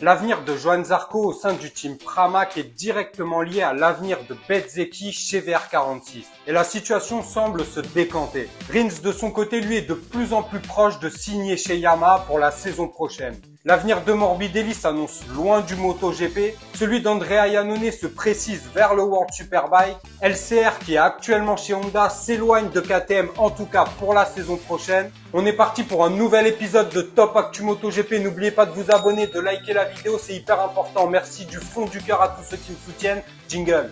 L'avenir de Johann Zarco au sein du team Pramac est directement lié à l'avenir de Bezzecchi chez VR46. Et la situation semble se décanter. Rins de son côté lui est de plus en plus proche de signer chez Yamaha pour la saison prochaine. L'avenir de Morbidelli s'annonce loin du MotoGP. Celui d'Andrea Iannone se précise vers le World Superbike. LCR qui est actuellement chez Honda s'éloigne de KTM, en tout cas pour la saison prochaine. On est parti pour un nouvel épisode de Top Actu MotoGP. N'oubliez pas de vous abonner, de liker la vidéo, c'est hyper important. Merci du fond du cœur à tous ceux qui me soutiennent. Jingle.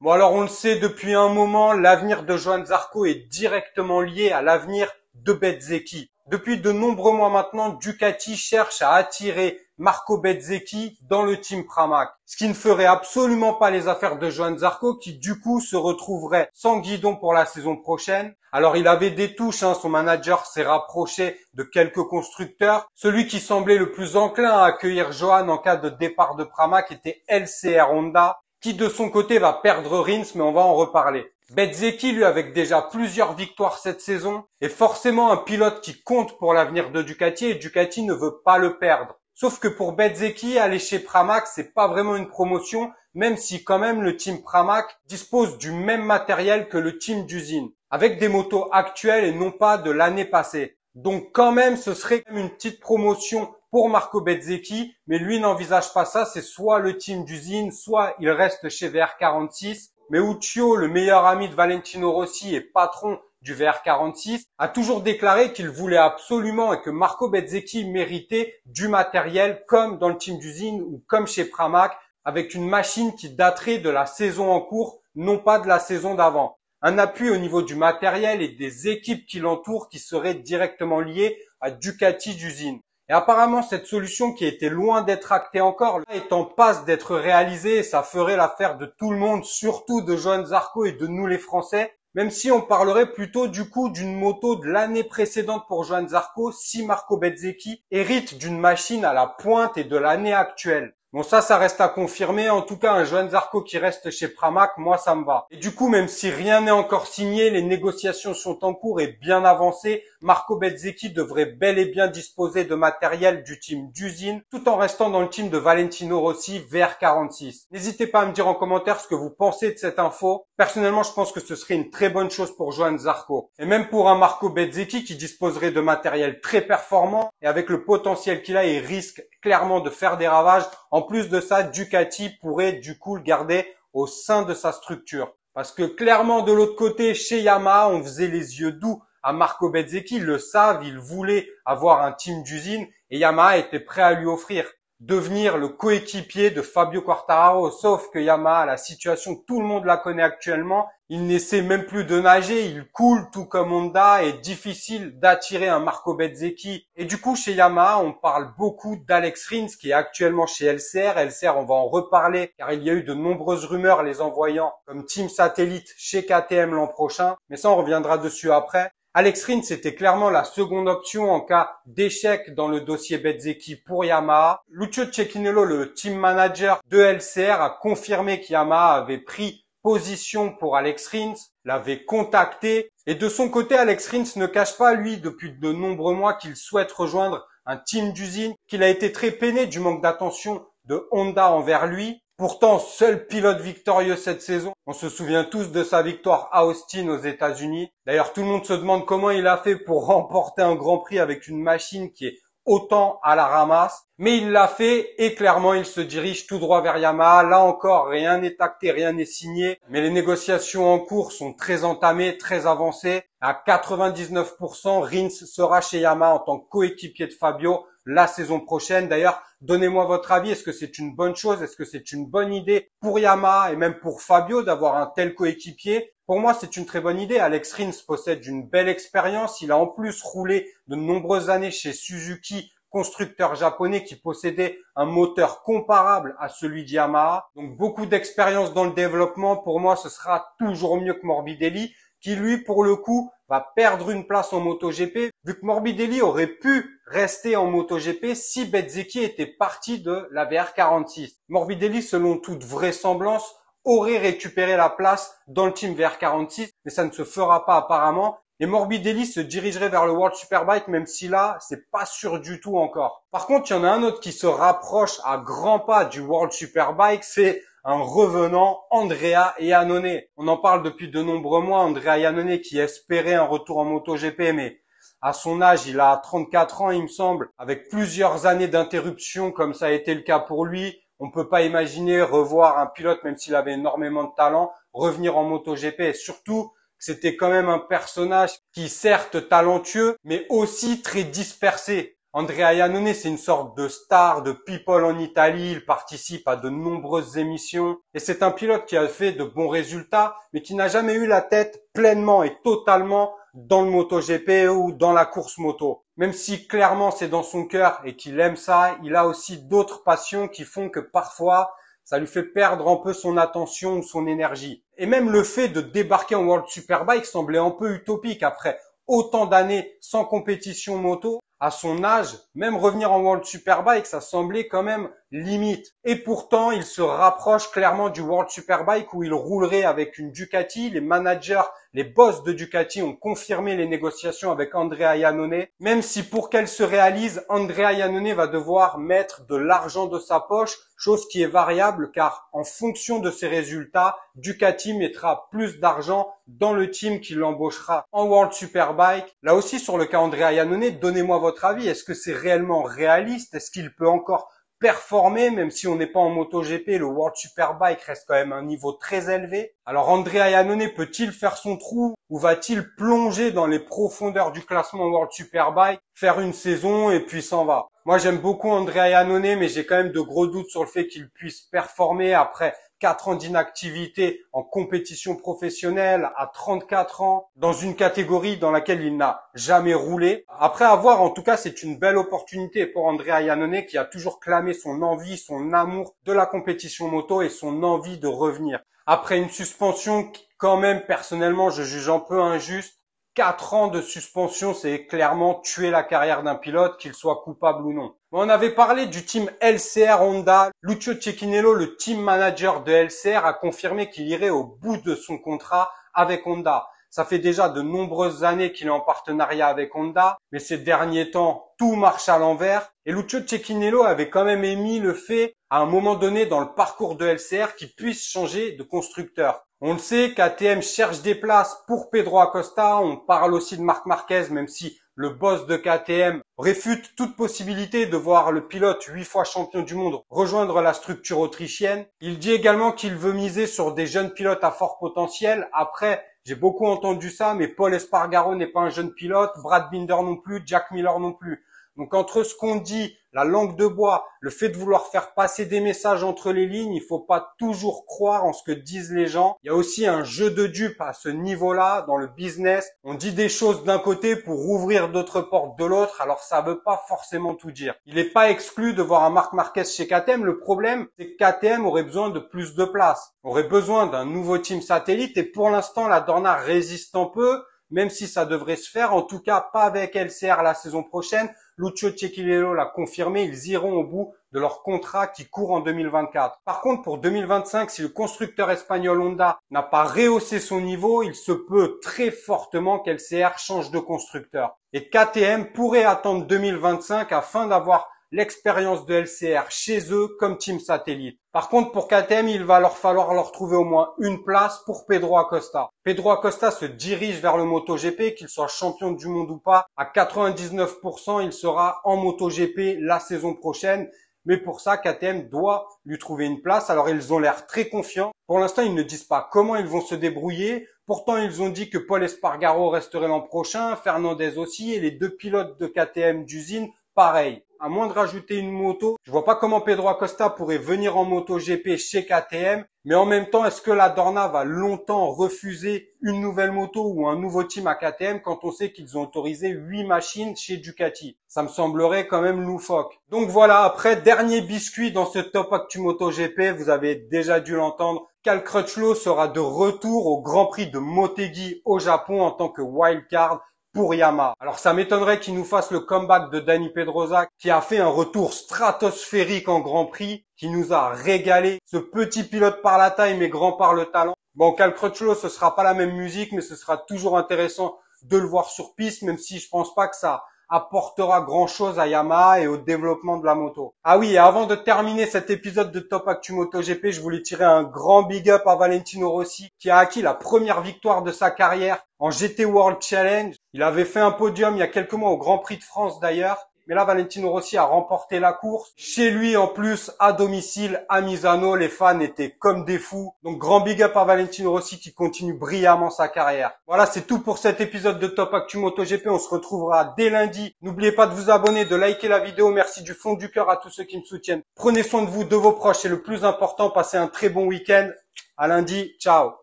Bon alors on le sait depuis un moment, l'avenir de Johann Zarco est directement lié à l'avenir de Bezzecchi. Depuis de nombreux mois maintenant, Ducati cherche à attirer Marco Bezzecchi dans le team Pramac. Ce qui ne ferait absolument pas les affaires de Johann Zarco qui du coup se retrouverait sans guidon pour la saison prochaine. Alors il avait des touches, son manager s'est rapproché de quelques constructeurs. Celui qui semblait le plus enclin à accueillir Johann en cas de départ de Pramac était LCR Honda, qui de son côté va perdre Rins, mais on va en reparler. Bezzecchi, lui, avec déjà plusieurs victoires cette saison, est forcément un pilote qui compte pour l'avenir de Ducati et Ducati ne veut pas le perdre. Sauf que pour Bezzecchi, aller chez Pramac, c'est pas vraiment une promotion, même si quand même le team Pramac dispose du même matériel que le team d'usine, avec des motos actuelles et non pas de l'année passée. Donc quand même, ce serait une petite promotion pour Marco Bezzecchi, mais lui n'envisage pas ça, c'est soit le team d'usine, soit il reste chez VR46. Mais Uccio, le meilleur ami de Valentino Rossi et patron du VR46, a toujours déclaré qu'il voulait absolument et que Marco Bezzecchi méritait du matériel comme dans le team d'usine ou comme chez Pramac, avec une machine qui daterait de la saison en cours, non pas de la saison d'avant. Un appui au niveau du matériel et des équipes qui l'entourent qui seraient directement liées à Ducati d'usine. Et apparemment, cette solution qui était loin d'être actée encore est en passe d'être réalisée et ça ferait l'affaire de tout le monde, surtout de Johann Zarco et de nous les Français. Même si on parlerait plutôt du coup d'une moto de l'année précédente pour Johann Zarco si Marco Bezzecchi hérite d'une machine à la pointe et de l'année actuelle. Bon ça reste à confirmer. En tout cas, un Johann Zarco qui reste chez Pramac, moi ça me va. Et du coup, même si rien n'est encore signé, les négociations sont en cours et bien avancées, Marco Bezzecchi devrait bel et bien disposer de matériel du team d'usine, tout en restant dans le team de Valentino Rossi VR46. N'hésitez pas à me dire en commentaire ce que vous pensez de cette info. Personnellement, je pense que ce serait une très bonne chose pour Johann Zarco. Et même pour un Marco Bezzecchi qui disposerait de matériel très performant et avec le potentiel qu'il a, il risque clairement de faire des ravages. En plus de ça, Ducati pourrait du coup le garder au sein de sa structure. Parce que clairement, de l'autre côté, chez Yamaha, on faisait les yeux doux à Marco Bezzecchi. Ils le savent, il voulait avoir un team d'usine et Yamaha était prêt à lui offrir devenir le coéquipier de Fabio Quartararo. Sauf que Yamaha, la situation, tout le monde la connaît actuellement. Il n'essaie même plus de nager, il coule tout comme Honda et difficile d'attirer un Marco Bezzecchi. Et du coup, chez Yamaha, on parle beaucoup d'Alex Rins qui est actuellement chez LCR. LCR, on va en reparler car il y a eu de nombreuses rumeurs les envoyant comme team satellite chez KTM l'an prochain. Mais ça, on reviendra dessus après. Alex Rins était clairement la seconde option en cas d'échec dans le dossier Bezzecchi pour Yamaha. Lucio Cecchinello, le team manager de LCR, a confirmé qu'Yamaha avait pris position pour Alex Rins, l'avait contacté. Et de son côté, Alex Rins ne cache pas, lui, depuis de nombreux mois qu'il souhaite rejoindre un team d'usine, qu'il a été très peiné du manque d'attention de Honda envers lui. Pourtant, seul pilote victorieux cette saison. On se souvient tous de sa victoire à Austin aux États-Unis. D'ailleurs, tout le monde se demande comment il a fait pour remporter un Grand Prix avec une machine qui est autant à la ramasse. Mais il l'a fait et clairement, il se dirige tout droit vers Yamaha. Là encore, rien n'est acté, rien n'est signé. Mais les négociations en cours sont très entamées, très avancées. À 99%, Rins sera chez Yamaha en tant que coéquipier de Fabio la saison prochaine. D'ailleurs, donnez-moi votre avis. Est-ce que c'est une bonne chose? Est-ce que c'est une bonne idée pour Yamaha et même pour Fabio d'avoir un tel coéquipier? Pour moi, c'est une très bonne idée. Alex Rins possède une belle expérience. Il a en plus roulé de nombreuses années chez Suzuki, constructeur japonais qui possédait un moteur comparable à celui de Yamaha. Donc beaucoup d'expérience dans le développement. Pour moi, ce sera toujours mieux que Morbidelli, qui lui, pour le coup, va perdre une place en MotoGP, vu que Morbidelli aurait pu rester en MotoGP si Bezzecchi était parti de la VR46. Morbidelli, selon toute vraisemblance, aurait récupéré la place dans le team VR46, mais ça ne se fera pas apparemment. et Morbidelli se dirigerait vers le World Superbike, même si là, c'est pas sûr du tout encore. Par contre, il y en a un autre qui se rapproche à grands pas du World Superbike, c'est un revenant, Andrea Iannone. On en parle depuis de nombreux mois, Andrea Iannone qui espérait un retour en MotoGP, mais à son âge, il a 34 ans, il me semble, avec plusieurs années d'interruption, comme ça a été le cas pour lui. On ne peut pas imaginer revoir un pilote, même s'il avait énormément de talent, revenir en MotoGP. Et surtout, c'était quand même un personnage qui, certes, talentueux, mais aussi très dispersé. Andrea Iannone, c'est une sorte de star, de people en Italie. Il participe à de nombreuses émissions. Et c'est un pilote qui a fait de bons résultats, mais qui n'a jamais eu la tête pleinement et totalement dans le MotoGP ou dans la course moto. Même si clairement c'est dans son cœur et qu'il aime ça, il a aussi d'autres passions qui font que parfois ça lui fait perdre un peu son attention ou son énergie. Et même le fait de débarquer en World Superbike semblait un peu utopique après autant d'années sans compétition moto. À son âge, même revenir en World Superbike, ça semblait quand même limite. Et pourtant, il se rapproche clairement du World Superbike où il roulerait avec une Ducati. Les managers, les boss de Ducati ont confirmé les négociations avec Andrea Iannone. Même si pour qu'elles se réalisent, Andrea Iannone va devoir mettre de l'argent de sa poche, chose qui est variable car en fonction de ses résultats, Ducati mettra plus d'argent dans le team qui l'embauchera en World Superbike. Là aussi, sur le cas Andrea Iannone, donnez-moi votre avis. Est-ce que c'est réellement réaliste? Est-ce qu'il peut encore performer, même si on n'est pas en MotoGP, le World Superbike reste quand même un niveau très élevé. Alors Andrea Iannone peut-il faire son trou ou va-t-il plonger dans les profondeurs du classement World Superbike, faire une saison et puis s'en va? Moi j'aime beaucoup Andrea Iannone, mais j'ai quand même de gros doutes sur le fait qu'il puisse performer après 4 ans d'inactivité en compétition professionnelle à 34 ans dans une catégorie dans laquelle il n'a jamais roulé. Après avoir, en tout cas, c'est une belle opportunité pour Andrea Iannone qui a toujours clamé son envie, son amour de la compétition moto et son envie de revenir. Après une suspension qui, quand même, personnellement, je juge un peu injuste. 4 ans de suspension, c'est clairement tuer la carrière d'un pilote, qu'il soit coupable ou non. On avait parlé du team LCR Honda. Lucio Cecchinello, le team manager de LCR, a confirmé qu'il irait au bout de son contrat avec Honda. Ça fait déjà de nombreuses années qu'il est en partenariat avec Honda, mais ces derniers temps, tout marche à l'envers. Et Lucio Cecchinello avait quand même émis le fait, à un moment donné dans le parcours de LCR, qu'il puisse changer de constructeur. On le sait, KTM cherche des places pour Pedro Acosta. On parle aussi de Marc Marquez, même si le boss de KTM réfute toute possibilité de voir le pilote 8 fois champion du monde rejoindre la structure autrichienne. Il dit également qu'il veut miser sur des jeunes pilotes à fort potentiel. Après, j'ai beaucoup entendu ça, mais Paul Espargaro n'est pas un jeune pilote, Brad Binder non plus, Jack Miller non plus. Donc entre ce qu'on dit, la langue de bois, le fait de vouloir faire passer des messages entre les lignes, il faut pas toujours croire en ce que disent les gens. Il y a aussi un jeu de dupes à ce niveau-là dans le business. On dit des choses d'un côté pour ouvrir d'autres portes de l'autre, alors ça veut pas forcément tout dire. Il n'est pas exclu de voir un Marc Marquez chez KTM. Le problème, c'est que KTM aurait besoin de plus de place, aurait besoin d'un nouveau team satellite et pour l'instant, la Dorna résiste un peu, même si ça devrait se faire, en tout cas pas avec LCR la saison prochaine. Lucio Cecchinello l'a confirmé, ils iront au bout de leur contrat qui court en 2024. Par contre, pour 2025, si le constructeur espagnol Honda n'a pas rehaussé son niveau, il se peut très fortement qu'LCR change de constructeur. Et KTM pourrait attendre 2025 afin d'avoir l'expérience de LCR chez eux comme team satellite. Par contre, pour KTM, il va leur falloir leur trouver au moins une place pour Pedro Acosta. Pedro Acosta se dirige vers le MotoGP, qu'il soit champion du monde ou pas. À 99%, il sera en MotoGP la saison prochaine. Mais pour ça, KTM doit lui trouver une place. Alors, ils ont l'air très confiants. Pour l'instant, ils ne disent pas comment ils vont se débrouiller. Pourtant, ils ont dit que Paul Espargaro resterait l'an prochain, Fernandez aussi, et les deux pilotes de KTM d'usine, pareil. À moins de rajouter une moto, je vois pas comment Pedro Acosta pourrait venir en MotoGP chez KTM, mais en même temps, est-ce que la Dorna va longtemps refuser une nouvelle moto ou un nouveau team à KTM quand on sait qu'ils ont autorisé 8 machines chez Ducati? Ça me semblerait quand même loufoque. Donc voilà, après, dernier biscuit dans ce Top Actu MotoGP, vous avez déjà dû l'entendre, Cal Crutchlow sera de retour au Grand Prix de Motegi au Japon en tant que wildcard pour Yamaha. Alors ça m'étonnerait qu'il nous fasse le comeback de Dani Pedrosa qui a fait un retour stratosphérique en Grand Prix, qui nous a régalé. Ce petit pilote par la taille mais grand par le talent. Bon, Cal Crutchlow, ce sera pas la même musique, mais ce sera toujours intéressant de le voir sur piste, même si je pense pas que ça apportera grand chose à Yamaha et au développement de la moto. Ah oui, et avant de terminer cet épisode de Top Actu MotoGP, je voulais tirer un grand big up à Valentino Rossi qui a acquis la première victoire de sa carrière en GT World Challenge. Il avait fait un podium il y a quelques mois au Grand Prix de France d'ailleurs. Mais là, Valentino Rossi a remporté la course. Chez lui, en plus, à domicile, à Misano, les fans étaient comme des fous. Donc, grand big up à Valentino Rossi qui continue brillamment sa carrière. Voilà, c'est tout pour cet épisode de Top Actu MotoGP. On se retrouvera dès lundi. N'oubliez pas de vous abonner, de liker la vidéo. Merci du fond du cœur à tous ceux qui me soutiennent. Prenez soin de vous, de vos proches. C'est le plus important. Passez un très bon week-end. À lundi. Ciao.